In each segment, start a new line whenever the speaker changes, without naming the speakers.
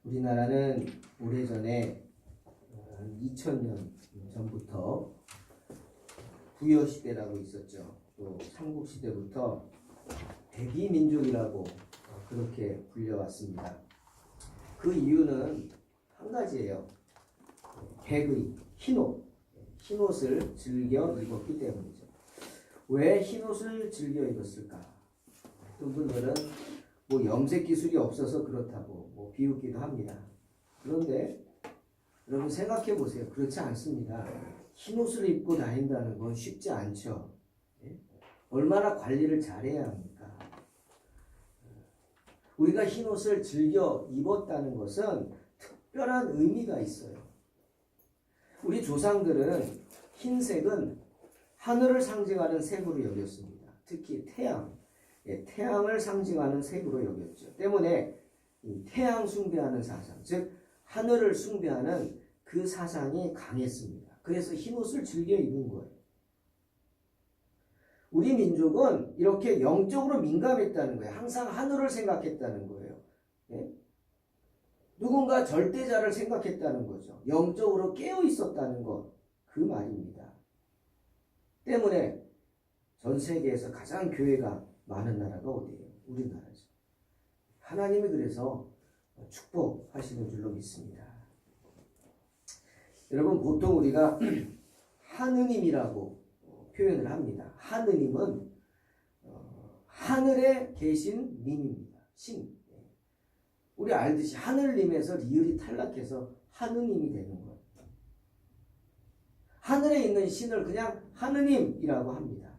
우리나라는 오래전에 2000년 전부터 부여시대라고 있었죠. 또 삼국시대부터 백이민족이라고 그렇게 불려왔습니다. 그 이유는 한 가지예요. 백의, 흰옷을 즐겨 입었기 때문이죠. 왜 흰옷을 즐겨 입었을까? 어떤 분들은 뭐 염색 기술이 없어서 그렇다고 뭐 비웃기도 합니다. 그런데 여러분 생각해 보세요. 그렇지 않습니다. 흰옷을 입고 다닌다는 건 쉽지 않죠. 얼마나 관리를 잘해야 합니까? 우리가 흰옷을 즐겨 입었다는 것은 특별한 의미가 있어요. 우리 조상들은 흰색은 하늘을 상징하는 색으로 여겼습니다. 특히 태양을 상징하는 색으로 여겼죠. 때문에 이 태양 숭배하는 사상, 즉 하늘을 숭배하는 그 사상이 강했습니다. 그래서 흰옷을 즐겨 입은 거예요. 우리 민족은 이렇게 영적으로 민감했다는 거예요. 항상 하늘을 생각했다는 거예요. 예? 누군가 절대자를 생각했다는 거죠. 영적으로 깨어 있었다는 것, 그 말입니다. 때문에 전 세계에서 가장 교회가 많은 나라가 어디예요? 우리나라죠. 하나님이 그래서 축복하시는 줄로 믿습니다. 여러분, 보통 우리가 하느님이라고 표현을 합니다. 하느님은 하늘에 계신 님입니다. 신. 우리 알듯이 하늘님에서 리을이 탈락해서 하느님이 되는 거예요. 하늘에 있는 신을 그냥 하느님이라고 합니다.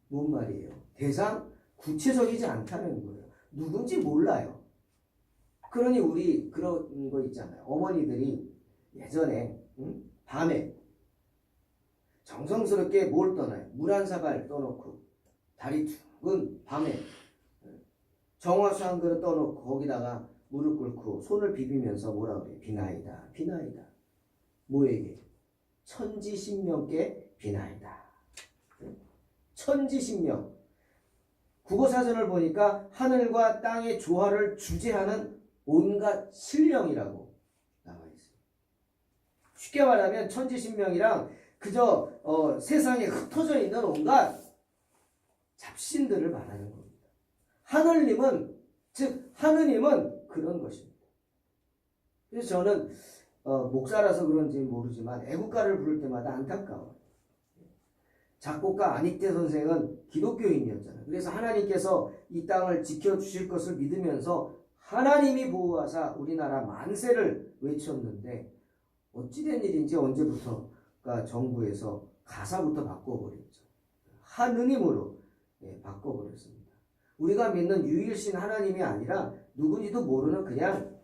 뭔 말이에요? 대상 구체적이지 않다는 거예요. 누군지 몰라요. 그러니 우리 그런 거 있잖아요. 어머니들이 예전에 밤에 정성스럽게 뭘 떠나요? 물 한 사발 떠놓고 다리 둥근 밤에 정화수 한 그릇 떠놓고 거기다가 무릎 꿇고 손을 비비면서 뭐라 그래요? 비나이다. 비나이다. 뭐에게? 천지신명께 비나이다. 천지신명. 국어사전을 보니까 하늘과 땅의 조화를 주재하는 온갖 신령이라고 나와 있어요. 쉽게 말하면 천지신명이랑 그저 세상에 흩어져 있는 온갖 잡신들을 말하는 겁니다. 하늘님은, 즉 하느님은 그런 것입니다. 그래서 저는 목사라서 그런지 모르지만 애국가를 부를 때마다 안타까워요. 작곡가 안익태 선생은 기독교인이었잖아요. 그래서 하나님께서 이 땅을 지켜주실 것을 믿으면서 하나님이 보호하사 우리나라 만세를 외쳤는데 어찌된 일인지 언제부터가 정부에서 가사부터 바꿔버렸죠. 하느님으로 바꿔버렸습니다. 우리가 믿는 유일신 하나님이 아니라 누군지도 모르는 그냥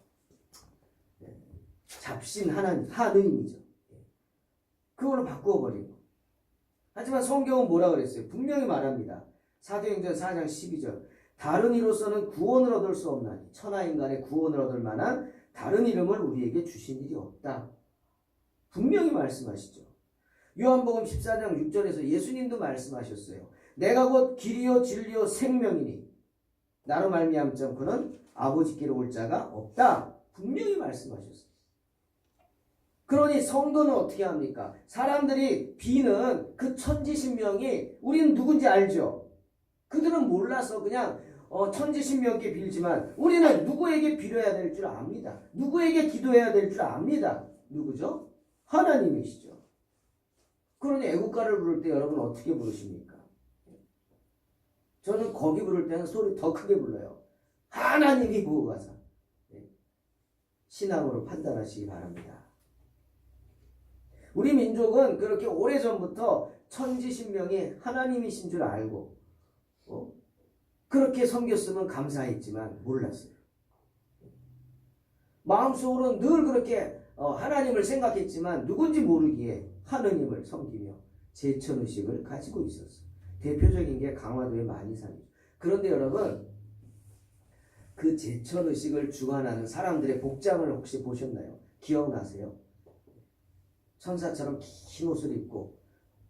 잡신 하느님이죠. 그걸로 바꿔버리고. 하지만 성경은 뭐라 그랬어요? 분명히 말합니다. 사도행전 4장 12절. 다른 이로서는 구원을 얻을 수 없나니 천하인간의 구원을 얻을 만한 다른 이름을 우리에게 주신 일이 없다. 분명히 말씀하시죠. 요한복음 14장 6절에서 예수님도 말씀하셨어요. 내가 곧 길이요 진리요 생명이니 나로 말미암자 그는 아버지께로 올 자가 없다. 분명히 말씀하셨어요. 그러니 성도는 어떻게 합니까? 사람들이 비는 그 천지신명이 우리는 누군지 알죠? 그들은 몰라서 그냥 천지신명께 빌지만 우리는 누구에게 빌어야 될 줄 압니다. 누구에게 기도해야 될 줄 압니다. 누구죠? 하나님이시죠. 그러니 애국가를 부를 때 여러분 어떻게 부르십니까? 저는 거기 부를 때는 소리 더 크게 불러요. 하나님이 보호하사. 신앙으로 판단하시기 바랍니다. 우리 민족은 그렇게 오래전부터 천지신명이 하나님이신 줄 알고 그렇게 섬겼으면 감사했지만 몰랐어요. 마음속으로는 늘 그렇게 하나님을 생각했지만 누군지 모르기에 하느님을 섬기며 제천의식을 가지고 있었어요. 대표적인 게 강화도의 만이산이죠. 그런데 여러분 그 제천의식을 주관하는 사람들의 복장을 혹시 보셨나요? 기억나세요? 천사처럼 긴 옷을 입고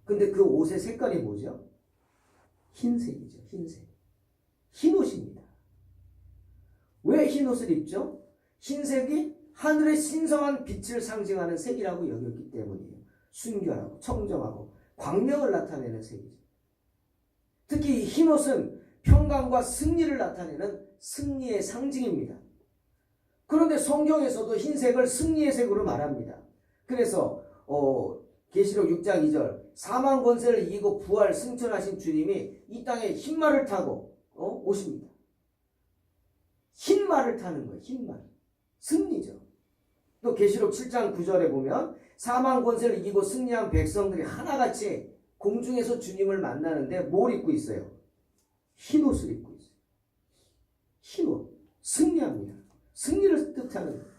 근데 그 옷의 색깔이 뭐죠? 흰색이죠. 흰색. 흰 옷입니다. 왜 흰옷을 입죠? 흰색이 하늘의 신성한 빛을 상징하는 색이라고 여겼기 때문이에요. 순결하고 청정하고 광명을 나타내는 색이죠. 특히 이 흰옷은 평강과 승리를 나타내는 승리의 상징입니다. 그런데 성경에서도 흰색을 승리의 색으로 말합니다. 그래서 계시록 6장 2절 사망 권세를 이기고 부활 승천하신 주님이 이 땅에 흰 말을 타고 오십니다. 흰 말을 타는 거예요. 흰 말. 승리죠. 또 계시록 7장 9절에 보면 사망 권세를 이기고 승리한 백성들이 하나같이 공중에서 주님을 만나는데 뭘 입고 있어요? 흰옷을 입고 있어요. 흰옷. 승리합니다. 승리를 뜻하는 거예요.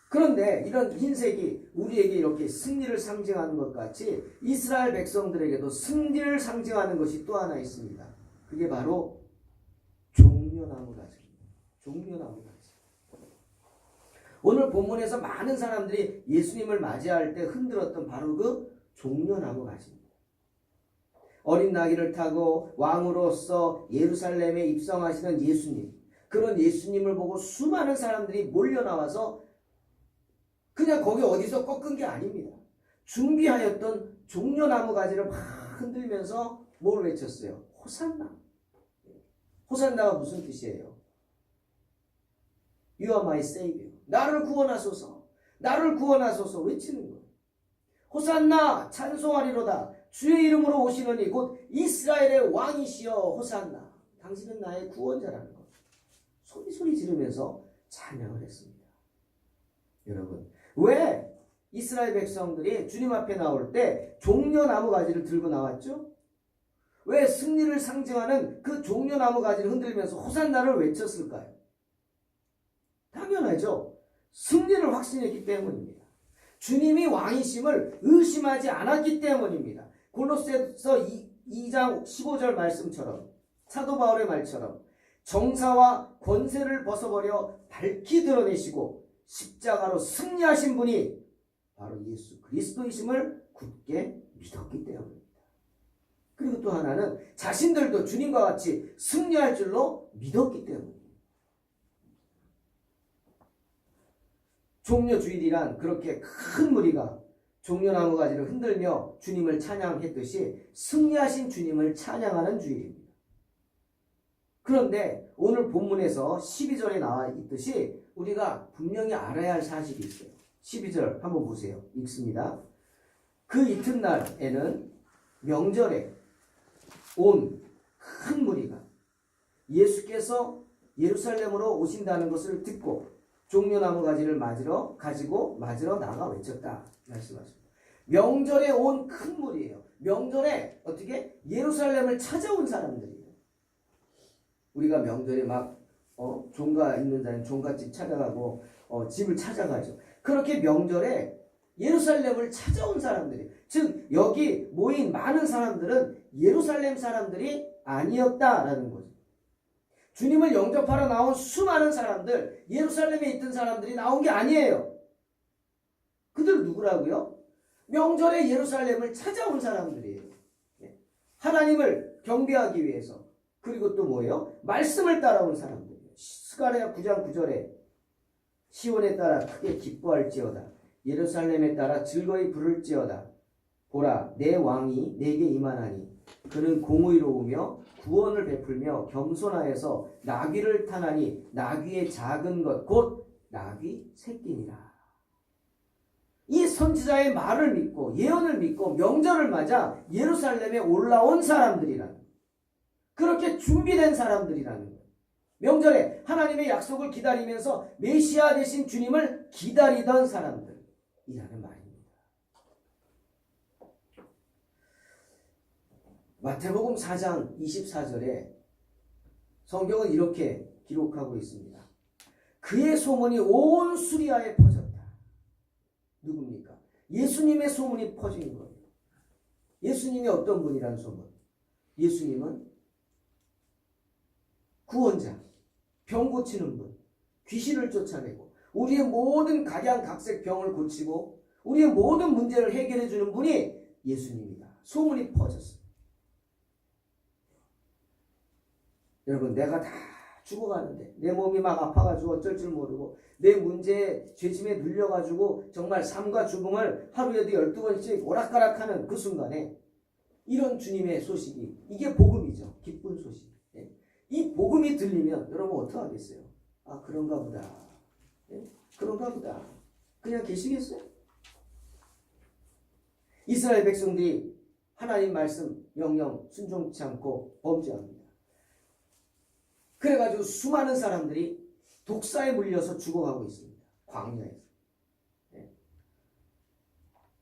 그런데 이런 흰색이 우리에게 이렇게 승리를 상징하는 것 같이 이스라엘 백성들에게도 승리를 상징하는 것이 또 하나 있습니다. 그게 바로 종려나무 가지입니다. 종려나무 가지. 오늘 본문에서 많은 사람들이 예수님을 맞이할 때 흔들었던 바로 그 종려나무 가지입니다. 어린 나귀를 타고 왕으로서 예루살렘에 입성하시는 예수님, 그런 예수님을 보고 수많은 사람들이 몰려나와서 그냥 거기 어디서 꺾은 게 아닙니다. 준비하였던 종려나무 가지를 막 흔들면서 뭘 외쳤어요? 호산나. 호산나가 무슨 뜻이에요? You are my savior. 나를 구원하소서. 나를 구원하소서 외치는 거예요. 호산나 찬송하리로다. 주의 이름으로 오시느니 곧 이스라엘의 왕이시여 호산나. 당신은 나의 구원자라는 것. 소리 지르면서 찬양을 했습니다. 여러분, 왜 이스라엘 백성들이 주님 앞에 나올 때 종려나무 가지를 들고 나왔죠? 왜 승리를 상징하는 그 종려나무 가지를 흔들면서 호산나를 외쳤을까요? 당연하죠. 승리를 확신했기 때문입니다. 주님이 왕이심을 의심하지 않았기 때문입니다. 골로새서 2장 15절 말씀처럼 사도 바울의 말처럼 정사와 권세를 벗어버려 밝히 드러내시고 십자가로 승리하신 분이 바로 예수 그리스도이심을 굳게 믿었기 때문입니다. 그리고 또 하나는 자신들도 주님과 같이 승리할 줄로 믿었기 때문입니다. 종려주일이란 그렇게 큰 무리가 종려나무 가지를 흔들며 주님을 찬양했듯이 승리하신 주님을 찬양하는 주일입니다. 그런데 오늘 본문에서 12절에 나와 있듯이 우리가 분명히 알아야 할 사실이 있어요. 12절 한번 보세요. 읽습니다. 그 이튿날에는 명절에 온 큰 무리가 예수께서 예루살렘으로 오신다는 것을 듣고 종려나무 가지를 가지고 맞으러 나가 외쳤다. 말씀하십니다. 명절에 온 큰 무리예요. 명절에 어떻게 예루살렘을 찾아온 사람들이에요. 우리가 명절에 막 종가 있는 자는 종갓집 찾아가고 집을 찾아가죠. 그렇게 명절에 예루살렘을 찾아온 사람들이, 즉 여기 모인 많은 사람들은 예루살렘 사람들이 아니었다라는 거죠. 주님을 영접하러 나온 수많은 사람들, 예루살렘에 있던 사람들이 나온 게 아니에요. 그들은 누구라고요? 명절에 예루살렘을 찾아온 사람들이에요. 하나님을 경배하기 위해서. 그리고 또 뭐예요? 말씀을 따라온 사람들이에요. 스가랴 9장 9절에 시온에 따라 크게 기뻐할지어다. 예루살렘에 따라 즐거이 부를지어다. 보라, 내 왕이 내게 임하나니 그는 공의로우며 구원을 베풀며 겸손하여서 나귀를 타나니 나귀의 작은 것 곧 나귀 새끼니라. 이 선지자의 말을 믿고 예언을 믿고 명절을 맞아 예루살렘에 올라온 사람들이라는, 그렇게 준비된 사람들이라는 거예요. 명절에 하나님의 약속을 기다리면서 메시아 되신 주님을 기다리던 사람들이라는 말입니다. 마태복음 4장 24절에 성경은 이렇게 기록하고 있습니다. 그의 소문이 온 수리아에 퍼졌다. 누굽니까? 예수님의 소문이 퍼진 거예요. 예수님이 어떤 분이라는 소문? 예수님은 구원자, 병 고치는 분, 귀신을 쫓아내고 우리의 모든 각양각색 병을 고치고 우리의 모든 문제를 해결해 주는 분이 예수님이다. 소문이 퍼졌어요. 여러분, 내가 다 죽어가는데 내 몸이 막 아파가지고 어쩔 줄 모르고 내 문제에 죄짐에 눌려가지고 정말 삶과 죽음을 하루에도 12번씩 오락가락하는 그 순간에 이런 주님의 소식이 이게 복음이죠. 기쁜 소식. 예? 이 복음이 들리면 여러분 어떡하겠어요? 아 그런가 보다. 예? 그런가 보다. 그냥 계시겠어요? 이스라엘 백성들이 하나님 말씀 명령 순종치 않고 범죄합니다. 그래가지고 수많은 사람들이 독사에 물려서 죽어가고 있습니다. 광야에서. 네.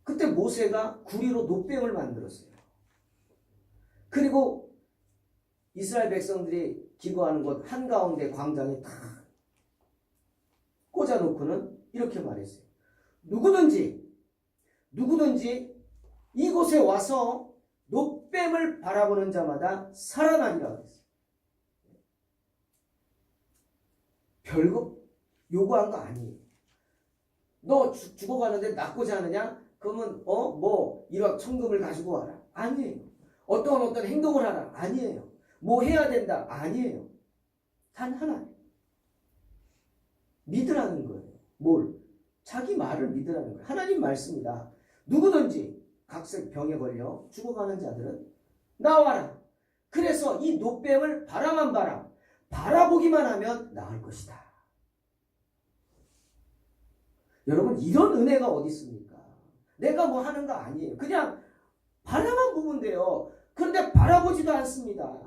그때 모세가 구리로 노뱀을 만들었어요. 그리고 이스라엘 백성들이 기거하는 곳 한가운데 광장에 탁 꽂아놓고는 이렇게 말했어요. 누구든지 이곳에 와서 노뱀을 바라보는 자마다 살아나리라 그랬어요. 별거 요구한 거 아니에요. 너 죽어가는데 낫고자 하느냐? 그러면 뭐 1억 천금을 가지고 와라. 아니에요. 어떤 행동을 하라. 아니에요. 뭐 해야 된다. 아니에요. 단 하나. 믿으라는 거예요. 뭘? 자기 말을 믿으라는 거예요. 하나님 말씀이다. 누구든지 각색 병에 걸려 죽어가는 자들은 나와라. 그래서 이 노뱀을 바라만 봐라. 바라보기만 하면 나을 것이다. 여러분 이런 은혜가 어디 있습니까? 내가 뭐 하는 거 아니에요. 그냥 바라만 보면 돼요. 그런데 바라보지도 않습니다.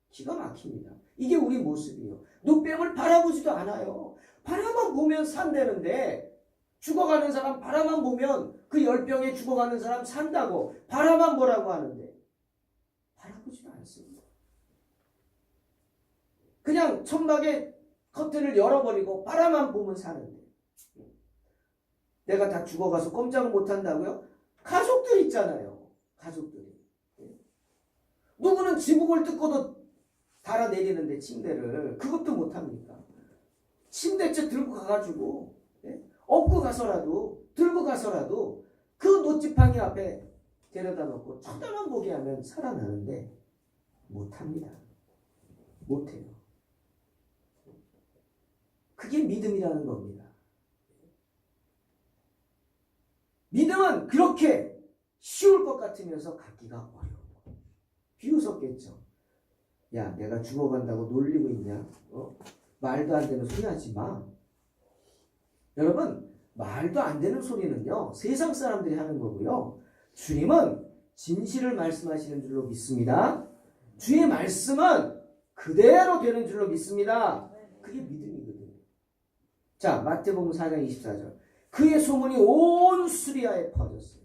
기가 막힙니다. 이게 우리 모습이에요. 노뱀을 바라보지도 않아요. 바라만 보면 산다는데 죽어가는 사람 바라만 보면 그 열병에 죽어가는 사람 산다고 바라만 보라고 하는데 바라보지도 않습니다. 그냥 천막에 커튼을 열어버리고 바라만 보면 사는데 내가 다 죽어가서 꼼짝을 못한다고요? 가족들 있잖아요. 가족들이. 누구는 지붕을 뜯고도 달아내리는데 침대를 그것도 못합니까? 침대째 들고 가가지고 업고 가서라도 들고 가서라도 그 노지팡이 앞에 데려다 놓고 쳐다만 보게 하면 살아나는데 못합니다. 못해요. 그게 믿음이라는 겁니다. 믿음은 그렇게 쉬울 것 같으면서 갖기가 어려워. 비웃었겠죠. 야, 내가 죽어간다고 놀리고 있냐? 말도 안 되는 소리 하지 마. 여러분, 말도 안 되는 소리는요, 세상 사람들이 하는 거고요. 주님은 진실을 말씀하시는 줄로 믿습니다. 주의 말씀은 그대로 되는 줄로 믿습니다. 그게 믿음이거든요. 자, 마태복음 4장 24절. 그의 소문이 온 수리아에 퍼졌어요.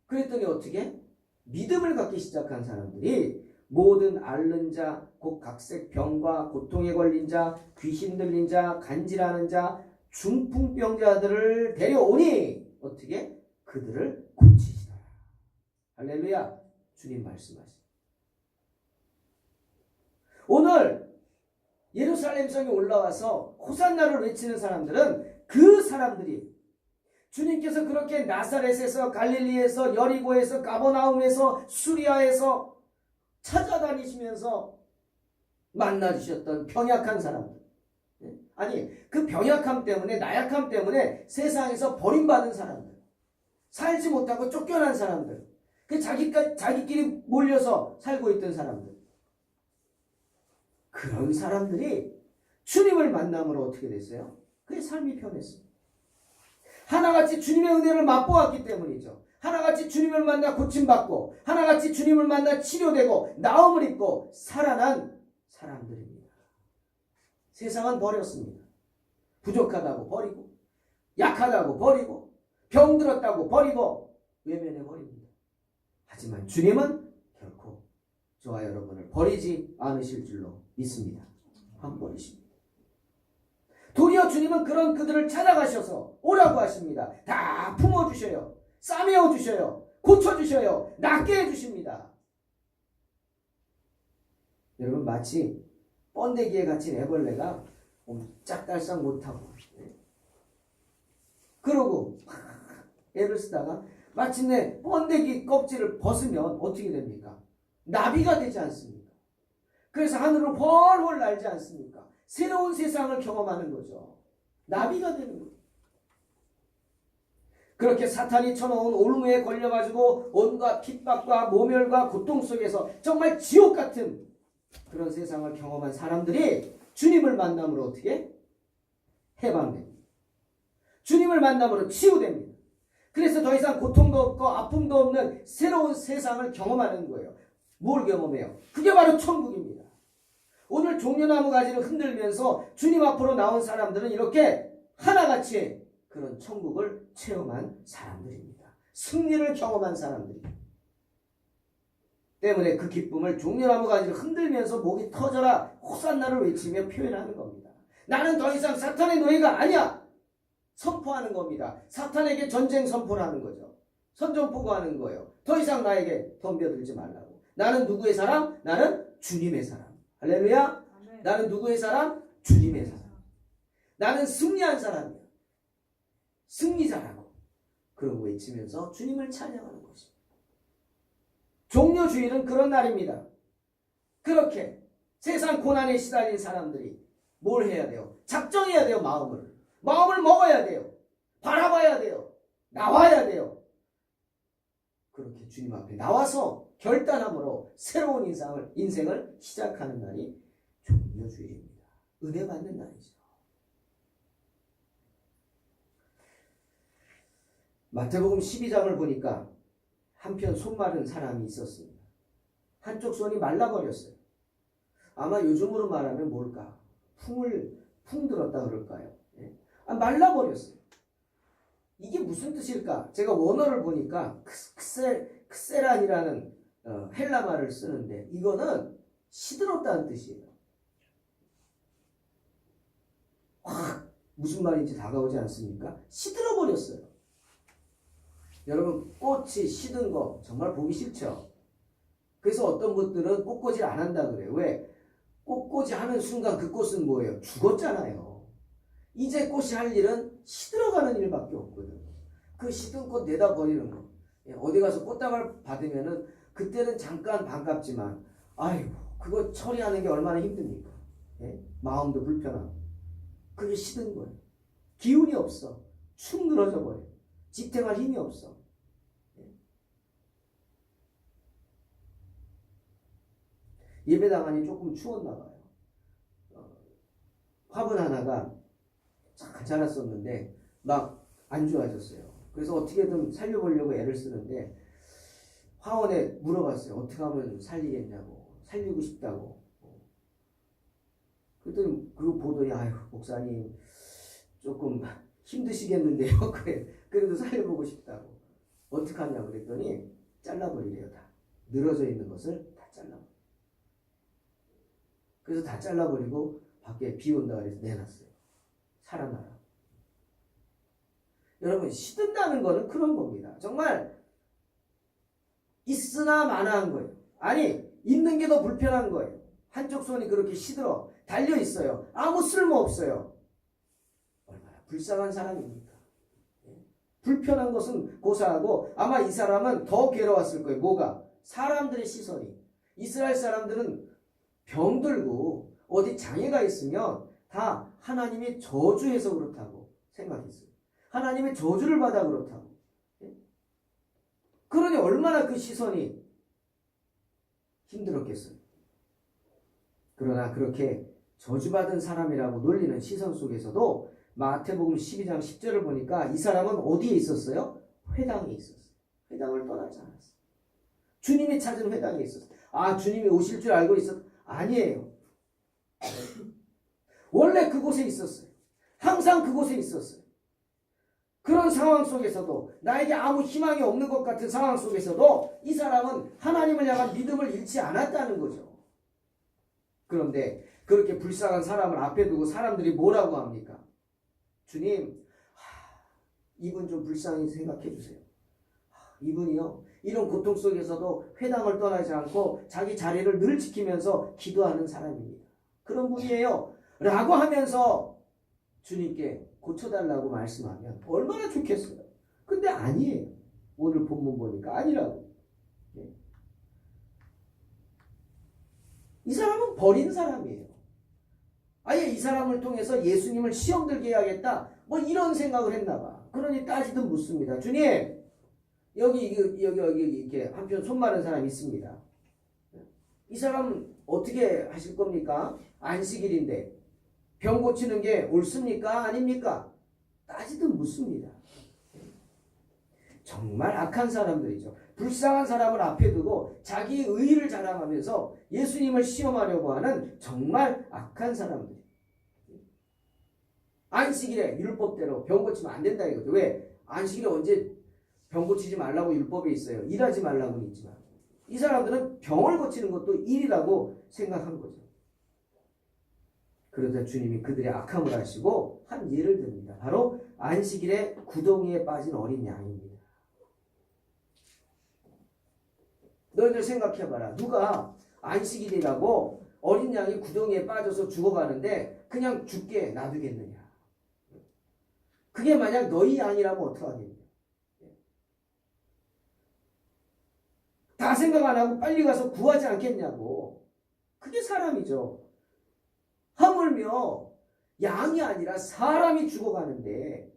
그랬더니 어떻게? 믿음을 갖기 시작한 사람들이 모든 앓는 자, 곧 각색 병과 고통에 걸린 자, 귀신 들린 자, 간질하는 자, 중풍병자들을 데려오니 어떻게? 그들을 고치시더라. 할렐루야. 주님 말씀하시죠. 오늘 예루살렘 성에 올라와서 호산나를 외치는 사람들은 그 사람들이 주님께서 그렇게 나사렛에서 갈릴리에서 여리고에서 가버나움에서 수리아에서 찾아다니시면서 만나주셨던 병약한 사람들. 아니 그 병약함 때문에 나약함 때문에 세상에서 버림받은 사람들. 살지 못하고 쫓겨난 사람들. 그 자기끼리 몰려서 살고 있던 사람들. 그런 사람들이 주님을 만남으로 어떻게 됐어요? 그의 삶이 변했어요. 하나같이 주님의 은혜를 맛보았기 때문이죠. 하나같이 주님을 만나 고침받고 하나같이 주님을 만나 치료되고 나음을 입고 살아난 사람들입니다. 세상은 버렸습니다. 부족하다고 버리고 약하다고 버리고 병들었다고 버리고 외면해 버립니다. 하지만 주님은 결코 저와 여러분을 버리지 않으실 줄로 믿습니다. 안 버리십니다. 도리어 주님은 그런 그들을 찾아가셔서 오라고 하십니다. 다 품어주셔요. 싸매어 주셔요. 고쳐주셔요. 낫게 해주십니다. 여러분 마치 번데기에 갇힌 애벌레가 짝달싹 못하고 그러고 애를 쓰다가 마침내 번데기 껍질을 벗으면 어떻게 됩니까? 나비가 되지 않습니까? 그래서 하늘을 훨훨 날지 않습니까? 새로운 세상을 경험하는 거죠. 나비가 되는 거예요. 그렇게 사탄이 쳐놓은 올무에 걸려가지고 온갖 핍박과 모멸과 고통 속에서 정말 지옥 같은 그런 세상을 경험한 사람들이 주님을 만남으로 어떻게? 해방됩니다. 주님을 만남으로 치유됩니다. 그래서 더 이상 고통도 없고 아픔도 없는 새로운 세상을 경험하는 거예요. 뭘 경험해요? 그게 바로 천국입니다. 오늘 종려나무 가지를 흔들면서 주님 앞으로 나온 사람들은 이렇게 하나같이 그런 천국을 체험한 사람들입니다. 승리를 경험한 사람들입니다. 때문에 그 기쁨을 종려나무 가지를 흔들면서 목이 터져라 호산나를 외치며 표현하는 겁니다. 나는 더 이상 사탄의 노예가 아니야. 선포하는 겁니다. 사탄에게 전쟁 선포를 하는 거죠. 선전포고하는 거예요. 더 이상 나에게 덤벼들지 말라고. 나는 누구의 사람? 나는 주님의 사람. 할렐루야. 아멘. 나는 누구의 사람? 주님의 사람. 나는 승리한 사람이야. 승리자라고. 그런 거 외치면서 주님을 찬양하는 것입니다. 종려주일은 그런 날입니다. 그렇게 세상 고난에 시달린 사람들이 뭘 해야 돼요? 작정해야 돼요. 마음을 먹어야 돼요. 바라봐야 돼요. 나와야 돼요. 그렇게 주님 앞에 나와서 결단함으로 새로운 인생을 시작하는 날이 종려주일입니다. 은혜 받는 날이죠. 마태복음 12장을 보니까 한편 손 마른 사람이 있었습니다. 한쪽 손이 말라버렸어요. 아마 요즘으로 말하면 뭘까? 풍 들었다 그럴까요? 말라버렸어요. 이게 무슨 뜻일까? 제가 원어를 보니까 크세란이라는 헬라 말을 쓰는데 이거는 시들었다는 뜻이에요. 확 무슨 말인지 다가오지 않습니까? 시들어버렸어요. 여러분 꽃이 시든 거 정말 보기 싫죠? 그래서 어떤 분들은 꽃꽂이를 안 한다 그래요. 왜? 꽃꽂이 하는 순간 그 꽃은 뭐예요? 죽었잖아요. 이제 꽃이 할 일은 시들어가는 일밖에 없거든. 그 시든 꽃 내다 버리는 거. 어디 가서 꽃다발 받으면은 그때는 잠깐 반갑지만 아이고 그거 처리하는 게 얼마나 힘듭니까? 마음도 불편하고. 그게 시든 거예요. 기운이 없어. 축 늘어져 버려. 지탱할 힘이 없어. 예배당안이 조금 추웠나 봐요. 화분 하나가 잘 자랐었는데 막 안 좋아졌어요. 그래서 어떻게든 살려보려고 애를 쓰는데 화원에 물어봤어요. 어떻게 하면 살리겠냐고. 살리고 싶다고. 그랬더니 그거 보더니 아유 목사님 조금 힘드시겠는데요. 그래도 살려보고 싶다고. 어떻게 하냐고 그랬더니 잘라버리래요. 다. 늘어져 있는 것을 다 잘라버려. 그래서 다 잘라버리고 밖에 비 온다 그래서 내놨어요. 살아나라. 여러분 시든다는 거는 그런 겁니다. 정말 있으나 마나한 거예요. 아니 있는 게 더 불편한 거예요. 한쪽 손이 그렇게 시들어 달려있어요. 아무 쓸모 없어요. 얼마나 불쌍한 사람입니까? 불편한 것은 고사하고 아마 이 사람은 더 괴로웠을 거예요. 뭐가? 사람들의 시선이. 이스라엘 사람들은 병들고 어디 장애가 있으면 다 하나님이 저주해서 그렇다고 생각했어요. 하나님의 저주를 받아 그렇다고. 그러니 얼마나 그 시선이 힘들었겠어요. 그러나 그렇게 저주받은 사람이라고 놀리는 시선 속에서도 마태복음 12장 10절을 보니까 이 사람은 어디에 있었어요? 회당에 있었어요. 회당을 떠나지 않았어요. 주님이 찾은 회당에 있었어요. 아, 주님이 오실 줄 알고 있었? 아니에요. 원래 그곳에 있었어요. 항상 그곳에 있었어요. 그런 상황 속에서도 나에게 아무 희망이 없는 것 같은 상황 속에서도 이 사람은 하나님을 향한 믿음을 잃지 않았다는 거죠. 그런데 그렇게 불쌍한 사람을 앞에 두고 사람들이 뭐라고 합니까? 주님, 이분 좀 불쌍히 생각해 주세요. 이분이요, 이런 고통 속에서도 회당을 떠나지 않고 자기 자리를 늘 지키면서 기도하는 사람입니다. 그런 분이에요. 라고 하면서 주님께 고쳐달라고 말씀하면 얼마나 좋겠어요. 근데 아니에요. 오늘 본문 보니까 아니라고. 이 사람은 버린 사람이에요. 아예 이 사람을 통해서 예수님을 시험 들게 해야겠다. 뭐 이런 생각을 했나 봐. 그러니 따지듯 묻습니다. 주님, 여기 이렇게 한편 손 마른 사람이 있습니다. 이 사람 어떻게 하실 겁니까? 안식일인데 병 고치는 게 옳습니까? 아닙니까? 따지듯 묻습니다. 정말 악한 사람들이죠. 불쌍한 사람을 앞에 두고 자기 의의를 자랑하면서 예수님을 시험하려고 하는 정말 악한 사람들. 안식일에 율법대로 병 고치면 안 된다 이거죠. 왜? 안식일에 언제 병 고치지 말라고 율법에 있어요. 일하지 말라고는 있지만 이 사람들은 병을 고치는 것도 일이라고 생각한 거죠. 그러자 주님이 그들의 악함을 아시고 한 예를 듭니다. 바로 안식일에 구덩이에 빠진 어린 양입니다. 너희들 생각해봐라. 누가 안식일이라고 어린 양이 구덩이에 빠져서 죽어가는데 그냥 죽게 놔두겠느냐. 그게 만약 너희 양이라면 어떡하겠냐. 다 생각 안 하고 빨리 가서 구하지 않겠냐고. 그게 사람이죠. 하물며 양이 아니라 사람이 죽어가는데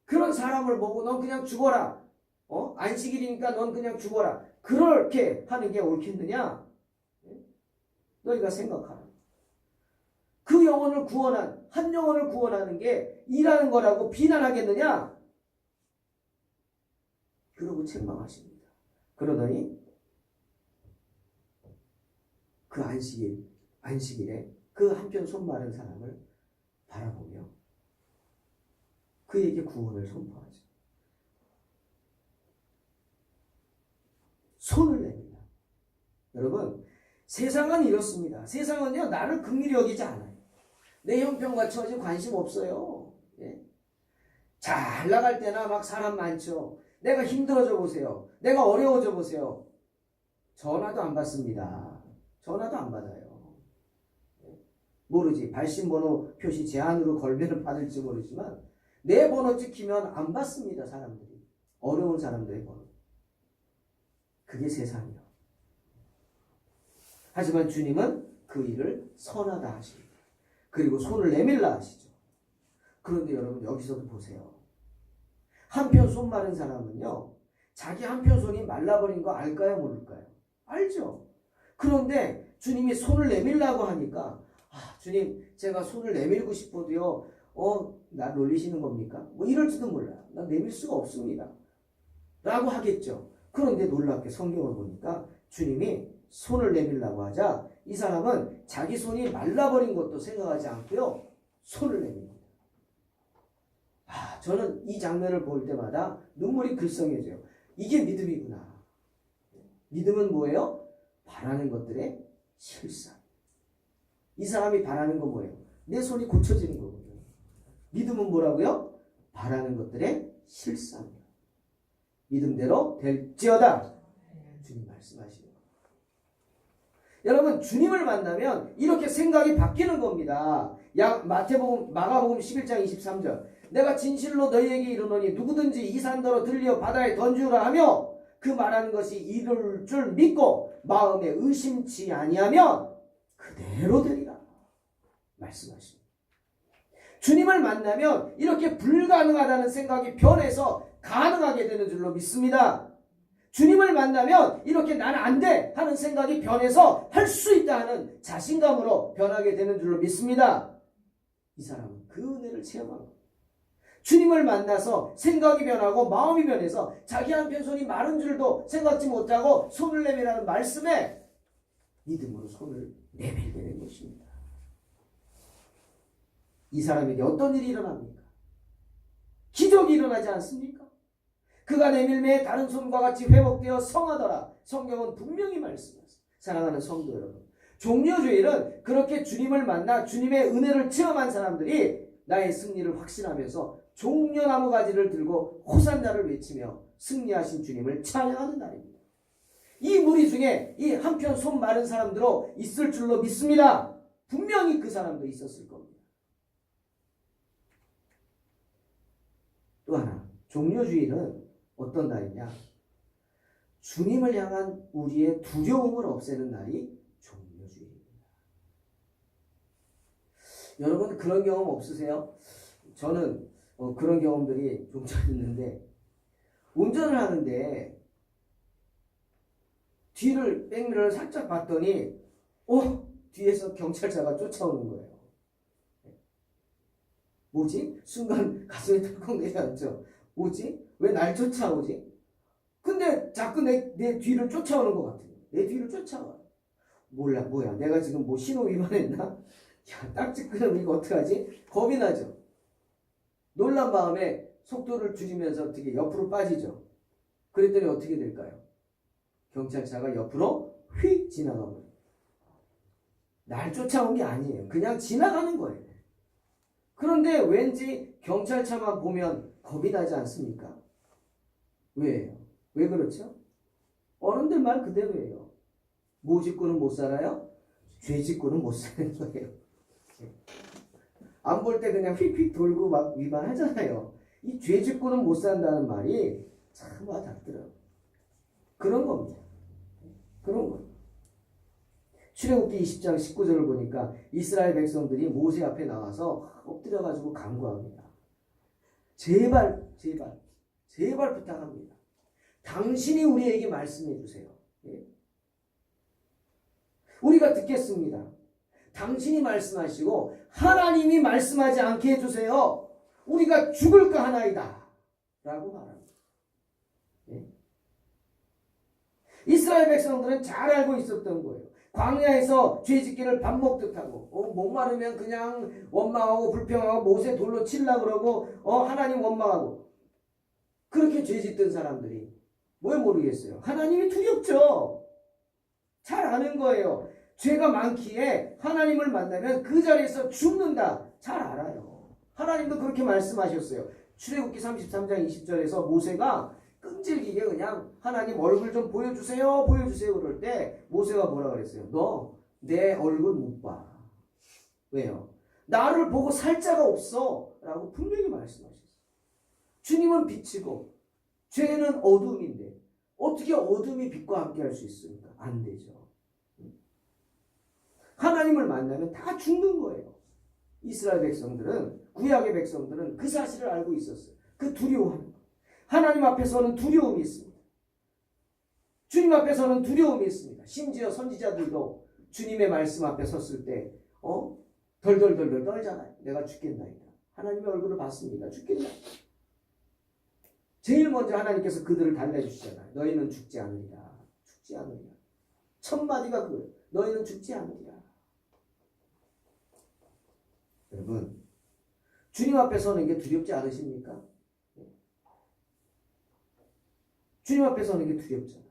그런 사람을 보고 넌 그냥 죽어라. 안식일이니까 넌 그냥 죽어라. 그렇게 하는 게 옳겠느냐? 너희가 생각하라. 그 영혼을 구원한, 한 영혼을 구원하는 게 일하는 거라고 비난하겠느냐? 그러고 책망하십니다. 그러더니 그 안식일에 그 한편 손 마른 사람을 바라보며 그에게 구원을 선포하죠. 손을 냅니다. 여러분, 세상은 이렇습니다. 세상은요, 나를 긍휼히 여기지 않아요. 내 형편과 처지 관심 없어요. 예? 잘 나갈 때나 막 사람 많죠. 내가 힘들어져 보세요. 내가 어려워져 보세요. 전화도 안 받습니다. 전화도 안 받아요. 모르지. 발신번호 표시 제한으로 걸면은 받을지 모르지만 내 번호 찍히면 안 받습니다. 사람들이. 어려운 사람들의 번호. 그게 세상이요. 하지만 주님은 그 일을 선하다 하십니다. 그리고 손을 내밀라 하시죠. 그런데 여러분 여기서도 보세요. 한편 손 마른 사람은요. 자기 한편 손이 말라버린 거 알까요? 모를까요? 알죠. 그런데 주님이 손을 내밀라고 하니까 주님 제가 손을 내밀고 싶어도요. 나 놀리시는 겁니까? 뭐 이럴지도 몰라요. 나 내밀 수가 없습니다. 라고 하겠죠. 그런데 놀랍게 성경을 보니까 주님이 손을 내밀라고 하자 이 사람은 자기 손이 말라버린 것도 생각하지 않고요. 손을 내밉니다. 저는 이 장면을 볼 때마다 눈물이 글썽여져요. 이게 믿음이구나. 믿음은 뭐예요? 바라는 것들의 실상. 이 사람이 바라는 건 뭐예요? 내 손이 고쳐지는 거거든요. 믿음은 뭐라고요? 바라는 것들의 실상. 믿음대로 될지어다. 주님 말씀하시는 거예요. 여러분 주님을 만나면 이렇게 생각이 바뀌는 겁니다. 마가복음 11장 23절 내가 진실로 너희에게 이르노니 누구든지 이 산더러 들려 바다에 던지라 하며 그 말하는 것이 이룰 줄 믿고 마음에 의심치 아니하면 그대로 되리라. 말씀하십니다. 주님을 만나면 이렇게 불가능하다는 생각이 변해서 가능하게 되는 줄로 믿습니다. 주님을 만나면 이렇게 나는 안 돼 하는 생각이 변해서 할 수 있다 하는 자신감으로 변하게 되는 줄로 믿습니다. 이 사람은 그 은혜를 체험하고 주님을 만나서 생각이 변하고 마음이 변해서 자기 한편 손이 마른 줄도 생각지 못하고 손을 내밀라는 말씀에 믿음으로 손을 내밀게 된 것입니다. 이 사람에게 어떤 일이 일어납니까? 기적이 일어나지 않습니까? 그가 내밀매 다른 손과 같이 회복되어 성하더라. 성경은 분명히 말씀하십니다. 사랑하는 성도 여러분, 종려주일은 그렇게 주님을 만나 주님의 은혜를 체험한 사람들이 나의 승리를 확신하면서 종려나무 가지를 들고 호산나를 외치며 승리하신 주님을 찬양하는 날입니다. 이 무리 중에 이 한편 손 마른 사람들로 있을 줄로 믿습니다. 분명히 그 사람도 있었을 겁니다. 또 하나, 종려주일은 어떤 날이냐? 주님을 향한 우리의 두려움을 없애는 날이 종려주일입니다. 여러분 그런 경험 없으세요? 저는 그런 경험들이 종종 있는데 운전을 하는데 뒤를 백미러를 살짝 봤더니 뒤에서 경찰차가 쫓아오는 거예요. 뭐지? 순간 가슴이 덜컥 내려앉죠. 뭐지? 왜 날 쫓아오지? 근데 자꾸 내 뒤를 쫓아오는 것 같아요. 내 뒤를 쫓아와. 몰라, 뭐야. 내가 지금 뭐 신호 위반했나? 야, 딱지 끊으면 이거 어떡하지? 겁이 나죠. 놀란 마음에 속도를 줄이면서 어떻게 옆으로 빠지죠. 그랬더니 어떻게 될까요? 경찰차가 옆으로 휙 지나가 버려요. 날 쫓아온 게 아니에요. 그냥 지나가는 거예요. 그런데 왠지 경찰차만 보면 겁이 나지 않습니까? 왜요? 왜 그렇죠? 어른들 말 그대로예요. 뭐 짓고는 못 살아요? 죄 짓고는 못 사는 거예요. 안 볼 때 그냥 휙휙 돌고 막 위반하잖아요. 이 죄 짓고는 못 산다는 말이 참 와닿더라고요. 그런 겁니다. 그런 거예요. 출애굽기 20장 19절을 보니까 이스라엘 백성들이 모세 앞에 나와서 엎드려가지고 간구합니다. 제발 부탁합니다. 당신이 우리에게 말씀해 주세요. 예? 우리가 듣겠습니다. 당신이 말씀하시고 하나님이 말씀하지 않게 해주세요. 우리가 죽을까 하나이다. 라고 말합니다. 예? 이스라엘 백성들은 잘 알고 있었던 거예요. 광야에서 죄짓기를 밥 먹듯 하고 목마르면 그냥 원망하고 불평하고 모세 돌로 치려고 그러고 하나님 원망하고 그렇게 죄짓던 사람들이 왜 모르겠어요? 하나님이 두렵죠. 잘 아는 거예요. 죄가 많기에 하나님을 만나면 그 자리에서 죽는다. 잘 알아요. 하나님도 그렇게 말씀하셨어요. 출애굽기 33장 20절에서 모세가 끈질기게 그냥 하나님 얼굴 좀 보여주세요 그럴 때 모세가 뭐라 그랬어요? 너 내 얼굴 못 봐. 왜요? 나를 보고 살 자가 없어 라고 분명히 말씀하셨어요. 주님은 빛이고 죄는 어둠인데 어떻게 어둠이 빛과 함께 할 수 있습니까? 안 되죠. 하나님을 만나면 다 죽는 거예요. 이스라엘 백성들은, 구약의 백성들은 그 사실을 알고 있었어요. 그 두려워하는 거. 하나님 앞에서는 두려움이 있습니다. 주님 앞에서는 두려움이 있습니다. 심지어 선지자들도 주님의 말씀 앞에 섰을 때 덜덜덜덜 떨잖아요. 내가 죽겠나이다. 하나님의 얼굴을 봤습니다. 죽겠나이다. 제일 먼저 하나님께서 그들을 달래주시잖아요. 너희는 죽지 않으리라. 죽지 않으리라. 첫 마디가 그거예요. 너희는 죽지 않으리라. 여러분, 주님 앞에 서는 게 두렵지 않으십니까? 주님 앞에 서는 게 두렵잖아요.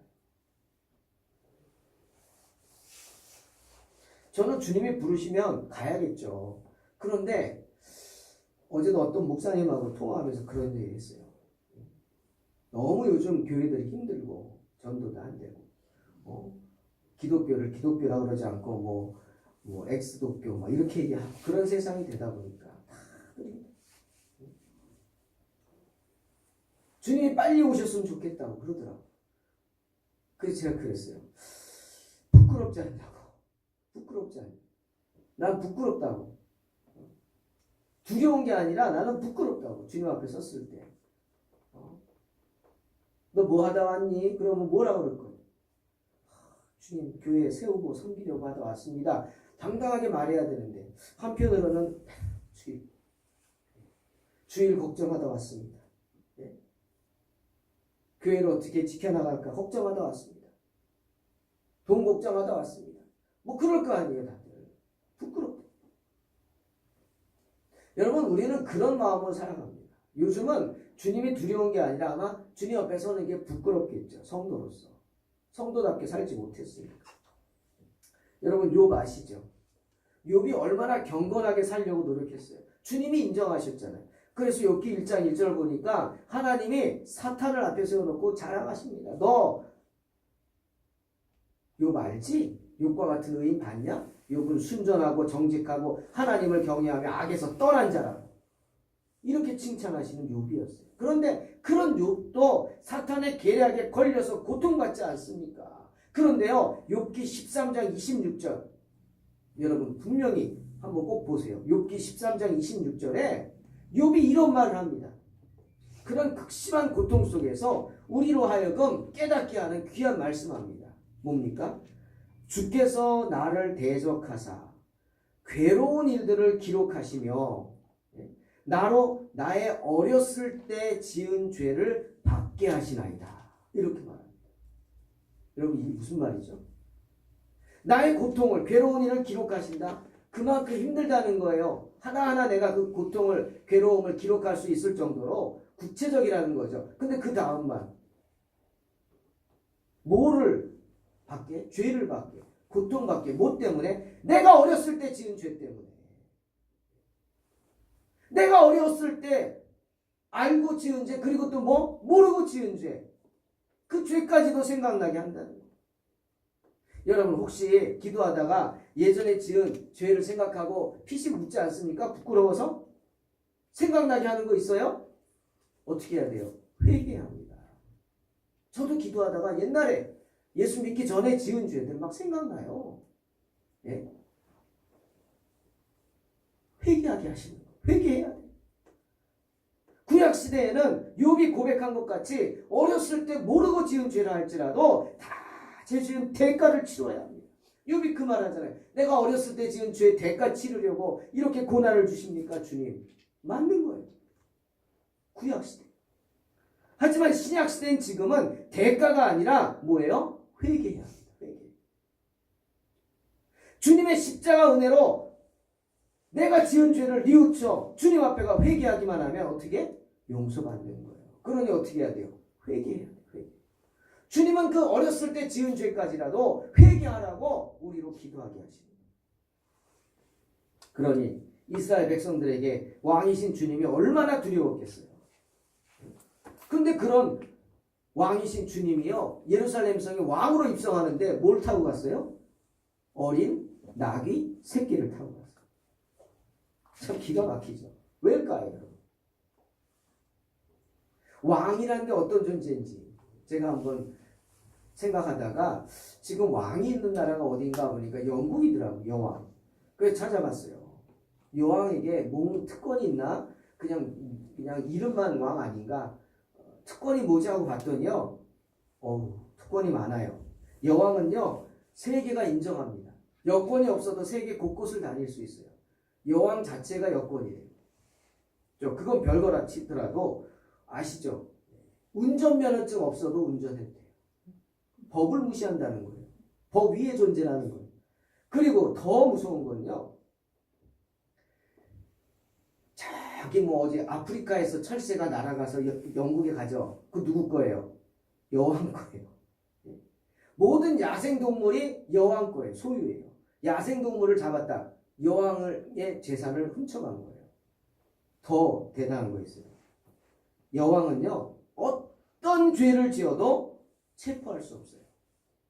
저는 주님이 부르시면 가야겠죠. 그런데 어제도 어떤 목사님하고 통화하면서 그런 얘기 했어요. 너무 요즘 교회들이 힘들고 전도도 안 되고 기독교를 기독교라고 그러지 않고 뭐 엑스도교 막 이렇게 얘기하고 그런 세상이 되다 보니까 다 그립니다. 주님이 빨리 오셨으면 좋겠다고 그러더라고요. 그래서 제가 그랬어요. 부끄럽지 않냐고. 부끄럽지 않냐고. 난 부끄럽다고. 두려운 게 아니라 나는 부끄럽다고. 주님 앞에 섰을 때. 너 뭐 하다 왔니? 그러면 뭐라 그럴 거예요? 주님 교회에 세우고 섬기려고 하다 왔습니다. 당당하게 말해야 되는데 한편으로는 주일 걱정하다 왔습니다. 네? 교회를 어떻게 지켜나갈까 걱정하다 왔습니다. 돈 걱정하다 왔습니다. 뭐 그럴 거 아니에요 다들. 부끄럽다. 여러분 우리는 그런 마음으로 살아갑니다. 요즘은 주님이 두려운 게 아니라 아마 주님 앞에 서는 게 부끄럽겠죠. 성도로서. 성도답게 살지 못했으니까. 여러분 욥 아시죠? 욥이 얼마나 경건하게 살려고 노력했어요. 주님이 인정하셨잖아요. 그래서 욥기 1장 1절 보니까 하나님이 사탄을 앞에 세워놓고 자랑하십니다. 너 욥 알지? 욥과 같은 의인 봤냐? 욥은 순전하고 정직하고 하나님을 경외하며 악에서 떠난 자라고. 이렇게 칭찬하시는 욥이었어요. 그런데 그런 욥도 사탄의 계략에 걸려서 고통받지 않습니까? 그런데요, 욥기 13장 26절 여러분 분명히 한번 꼭 보세요. 욥기 13장 26절에 욥이 이런 말을 합니다. 그런 극심한 고통 속에서 우리로 하여금 깨닫게 하는 귀한 말씀합니다. 뭡니까? 주께서 나를 대적하사 괴로운 일들을 기록하시며 나로 나의 어렸을 때 지은 죄를 받게 하시나이다. 이렇게 말합니다. 여러분 이게 무슨 말이죠? 나의 고통을, 괴로운 일을 기록하신다? 그만큼 힘들다는 거예요. 하나하나 내가 그 고통을, 괴로움을 기록할 수 있을 정도로 구체적이라는 거죠. 근데 그 다음만 뭐를 받게? 죄를 받게, 고통받게. 뭐 때문에? 내가 어렸을 때 지은 죄 때문에. 내가 어렸을 때 알고 지은 죄, 그리고 또 뭐? 모르고 지은 죄. 그 죄까지도 생각나게 한다는 거예요. 여러분 혹시 기도하다가 예전에 지은 죄를 생각하고 피식 웃지 않습니까? 부끄러워서? 생각나게 하는 거 있어요? 어떻게 해야 돼요? 회개해야 합니다. 저도 기도하다가 옛날에 예수 믿기 전에 지은 죄들 막 생각나요. 예? 회개하게 하시는 거예요. 회개해야 돼요. 구약시대에는 욥이 고백한 것 같이 어렸을 때 모르고 지은 죄라 할지라도 다 제 지은 대가를 치러야 합니다. 욥이 그 말 하잖아요. 내가 어렸을 때 지은 죄 대가 치르려고 이렇게 고난을 주십니까 주님? 맞는 거예요. 구약시대. 하지만 신약시대인 지금은 대가가 아니라 뭐예요? 회개해야 합니다. 회개. 주님의 십자가 은혜로 내가 지은 죄를 뉘우쳐 주님 앞에가 회개하기만 하면 어떻게? 용서받는 거예요. 그러니 어떻게 해야 돼요? 회개해야 돼요. 회개. 주님은 그 어렸을 때 지은 죄까지라도 회개하라고 우리로 기도하게 하십니다. 그러니 이스라엘 백성들에게 왕이신 주님이 얼마나 두려웠겠어요. 근데 그런 왕이신 주님이요, 예루살렘 성에 왕으로 입성하는데 뭘 타고 갔어요? 어린 나귀 새끼를 타고 갔어요. 참 기가 막히죠. 왜일까요? 왕이라는 게 어떤 존재인지 제가 한번 생각하다가 지금 왕이 있는 나라가 어딘가 보니까 영국이더라고요. 여왕. 그래서 찾아봤어요. 여왕에게 뭔 특권이 있나? 그냥 이름만 왕 아닌가? 특권이 뭐지 하고 봤더니요. 특권이 많아요. 여왕은요, 세계가 인정합니다. 여권이 없어도 세계 곳곳을 다닐 수 있어요. 여왕 자체가 여권이에요. 그건 별거라 치더라도 아시죠? 운전면허증 없어도 운전해도 돼요. 법을 무시한다는 거예요. 법 위에 존재하는 거예요. 그리고 더 무서운 건요. 저기 뭐 어제 아프리카에서 철새가 날아가서 영국에 가죠. 그 누구 거예요? 여왕 거예요. 모든 야생동물이 여왕 거예요. 소유예요. 야생동물을 잡았다. 여왕의 재산을 훔쳐간 거예요. 더 대단한 거 있어요. 여왕은요, 어떤 죄를 지어도 체포할 수 없어요.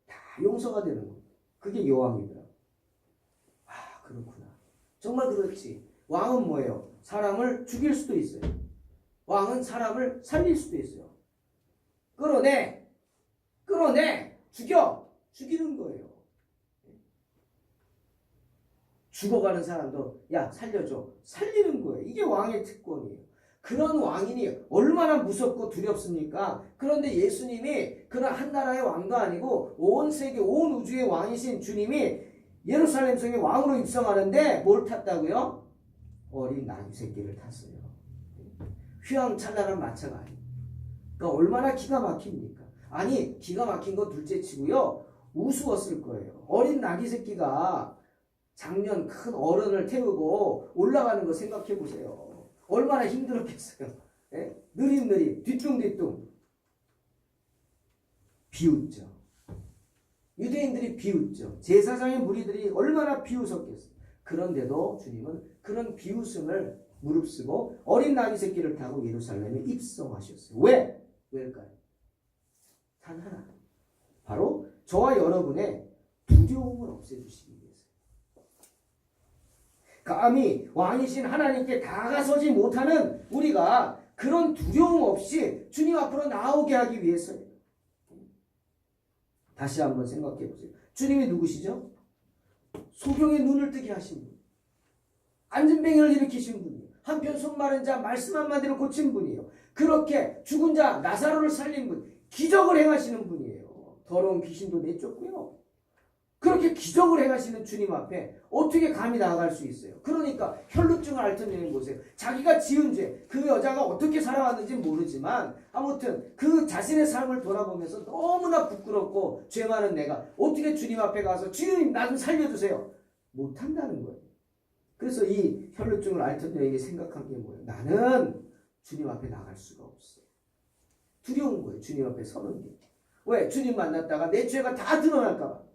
다 용서가 되는 거예요. 그게 여왕이더라고요. 아, 그렇구나. 정말 그렇지. 왕은 뭐예요? 사람을 죽일 수도 있어요. 왕은 사람을 살릴 수도 있어요. 끌어내, 죽이는 거예요. 죽어가는 사람도 야 살려줘, 살리는 거예요. 이게 왕의 특권이에요. 그런 왕인이 얼마나 무섭고 두렵습니까? 그런데 예수님이 그런 한 나라의 왕도 아니고 온 세계, 온 우주의 왕이신 주님이 예루살렘 성에 왕으로 입성하는데 뭘 탔다고요? 어린 나귀 새끼를 탔어요. 휘황찬란한 마차가 아니에요. 그러니까 얼마나 기가 막힙니까? 아니, 기가 막힌 건 둘째치고요, 우스웠을 거예요. 어린 나귀 새끼가 작년 큰 어른을 태우고 올라가는 거 생각해 보세요. 얼마나 힘들었겠어요. 예? 느릿느릿, 뒤뚱뒤뚱. 비웃죠. 유대인들이 비웃죠. 제사장의 무리들이 얼마나 비웃었겠어요. 그런데도 주님은 그런 비웃음을 무릅쓰고 어린 나귀 새끼를 타고 예루살렘에 입성하셨어요. 왜? 왜일까요? 단 하나. 바로 저와 여러분의 두려움을 없애주시기 위해서. 감히 왕이신 하나님께 다가서지 못하는 우리가 그런 두려움 없이 주님 앞으로 나오게 하기 위해서예요. 다시 한번 생각해 보세요. 주님이 누구시죠? 소경의 눈을 뜨게 하신 분. 안진뱅이를 일으키신 분이에요. 한편 손 마른 자 말씀 한마디로 고친 분이에요. 그렇게 죽은 자 나사로를 살린 분, 기적을 행하시는 분이에요. 더러운 귀신도 내쫓고요. 그렇게 기적을 행하시는 주님 앞에 어떻게 감히 나아갈 수 있어요? 그러니까 혈루증을 앓던 여인 보세요. 자기가 지은 죄, 그 여자가 어떻게 살아왔는지 모르지만 아무튼 그 자신의 삶을 돌아보면서 너무나 부끄럽고 죄 많은 내가 어떻게 주님 앞에 가서 주님 나 좀 살려주세요. 못한다는 거예요. 그래서 이 혈루증을 앓던 여인이 생각한 게 뭐예요? 나는 주님 앞에 나갈 수가 없어. 두려운 거예요. 주님 앞에 서는 게. 왜? 주님 만났다가 내 죄가 다 드러날까 봐.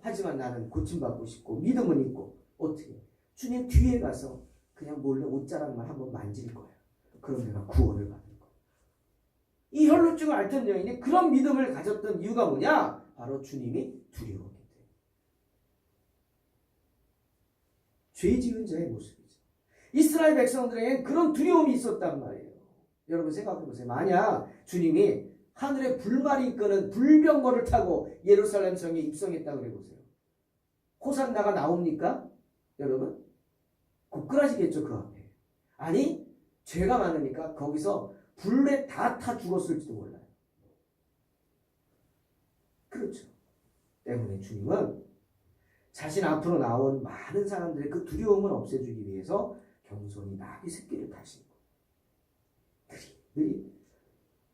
하지만 나는 고침받고 싶고 믿음은 있고 어떻게? 주님 뒤에 가서 그냥 몰래 옷자락만 한번 만질 거야. 그럼 내가 구원을 받을 거야. 이 혈루증을 앓던 여인이 그런 믿음을 가졌던 이유가 뭐냐? 바로 주님이 두려웠기 때문에. 죄 지은 자의 모습이죠. 이스라엘 백성들에겐 그런 두려움이 있었단 말이에요. 여러분 생각해 보세요. 만약 주님이 하늘에 불말이 이끄는 불병거를 타고 예루살렘 성에 입성했다고 해보세요. 호산나가 나옵니까? 여러분? 고꾸라지겠죠, 그 앞에. 아니, 죄가 많으니까 거기서 불에 다 타 죽었을지도 몰라요. 그렇죠. 때문에 주님은 자신 앞으로 나온 많은 사람들의 그 두려움을 없애주기 위해서 겸손히 나비 새끼를 타신 거예요. 느리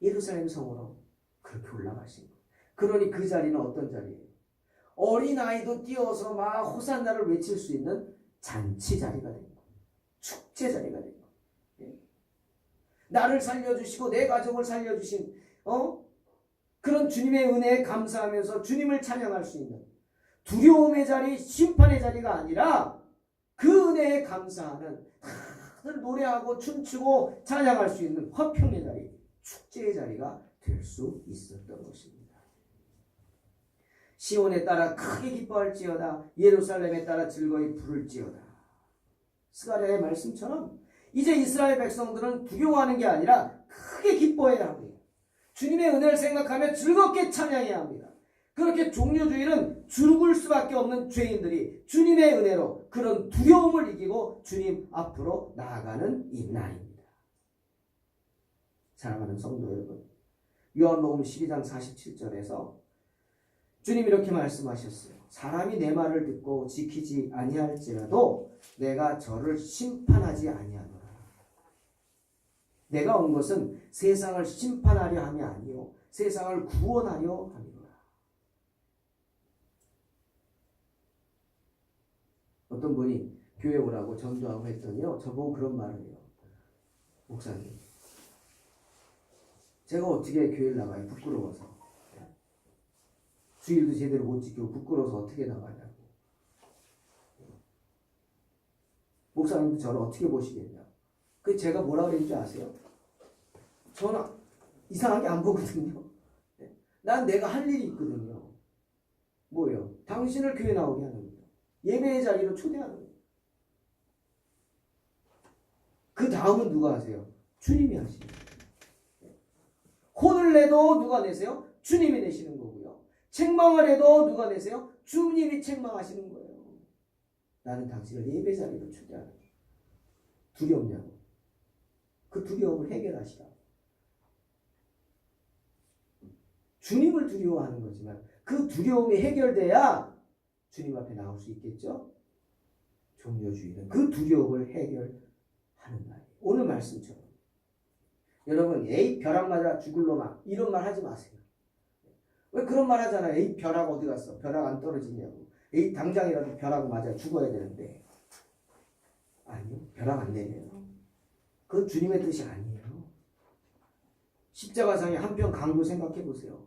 예루살렘 성으로 그렇게 올라가신 거예요. 그러니 그 자리는 어떤 자리예요? 어린아이도 뛰어서 막 호산나를 외칠 수 있는 잔치 자리가 된 거예요. 축제 자리가 된 거예요. 예? 나를 살려주시고 내 가족을 살려주신 그런 주님의 은혜에 감사하면서 주님을 찬양할 수 있는 두려움의 자리, 심판의 자리가 아니라 그 은혜에 감사하는 다들 노래하고 춤추고 찬양할 수 있는 화평의 자리, 축제의 자리가 될 수 있었던 것입니다. 시온에 따라 크게 기뻐할지어다 예루살렘에 따라 즐거이 부를지어다. 스가랴의 말씀처럼 이제 이스라엘 백성들은 두려워하는 게 아니라 크게 기뻐해야 합니다. 주님의 은혜를 생각하며 즐겁게 찬양해야 합니다. 그렇게 종료주일은 죽을 수밖에 없는 죄인들이 주님의 은혜로 그런 두려움을 이기고 주님 앞으로 나아가는 이 날입니다. 사랑하는 성도 여러분, 요한복음 12장 47절에서 주님 이렇게 말씀하셨어요. 사람이 내 말을 듣고 지키지 아니할지라도 내가 저를 심판하지 아니하노라. 내가 온 것은 세상을 심판하려 함이 아니요 세상을 구원하려 함이로라. 어떤 분이 교회 오라고 전도하고 했더니요, 저보고 그런 말을 해요. 목사님, 제가 어떻게 교회를 나가요? 부끄러워서. 주일도 제대로 못 지키고 부끄러워서 어떻게 나가냐고. 목사님도 저를 어떻게 보시겠냐. 그 제가 뭐라 그랬는지 아세요? 저는 이상하게 안 보거든요. 난 내가 할 일이 있거든요. 뭐예요? 당신을 교회 나오게 하는 거예요. 예배의 자리로 초대하는 거예요. 그 다음은 누가 하세요? 주님이 하시는 거예요. 혼을 내도 누가 내세요? 주님이 내시는 거고요. 책망을 해도 누가 내세요? 주님이 책망하시는 거예요. 나는 당신을 예배 자리로 초대하는 거예요. 두렵냐고. 그 두려움을 해결하시라. 주님을 두려워하는 거지만 그 두려움이 해결돼야 주님 앞에 나올 수 있겠죠? 종료주의는 그 두려움을 해결하는 날이에요. 오늘 말씀처럼. 여러분, 에이 벼락 맞아 죽을 놈아 이런 말 하지 마세요. 왜 그런 말 하잖아요. 에이 벼락 어디 갔어? 벼락 안 떨어지냐고. 에이 당장이라도 벼락 맞아 죽어야 되는데. 아니요. 벼락 안 내려요. 그건 주님의 뜻이 아니에요. 십자가상에 한편 강도 생각해 보세요.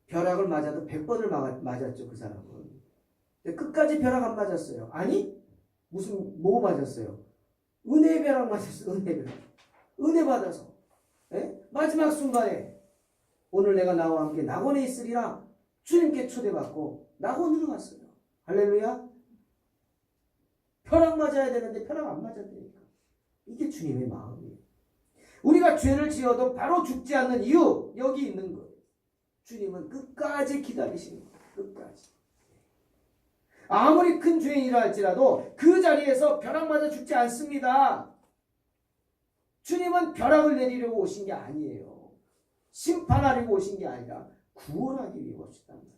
벼락을 맞아도 100번을 맞았죠. 그 사람은. 근데 끝까지 벼락 안 맞았어요. 아니? 뭐 맞았어요? 은혜의 벼락 맞았어요. 은혜의 벼락. 은혜 받아서. 예? 마지막 순간에 오늘 내가 나와 함께 낙원에 있으리라 주님께 초대받고 낙원으로 갔어요. 할렐루야. 벼락 맞아야 되는데 벼락 안 맞았다니까. 이게 주님의 마음이에요. 우리가 죄를 지어도 바로 죽지 않는 이유 여기 있는 거예요. 주님은 끝까지 기다리시는 거예요. 끝까지. 아무리 큰 죄인이라 할지라도 그 자리에서 벼락 맞아 죽지 않습니다. 주님은 벼락을 내리려고 오신 게 아니에요. 심판하려고 오신 게 아니라 구원하기 위해 오셨단 말이에요.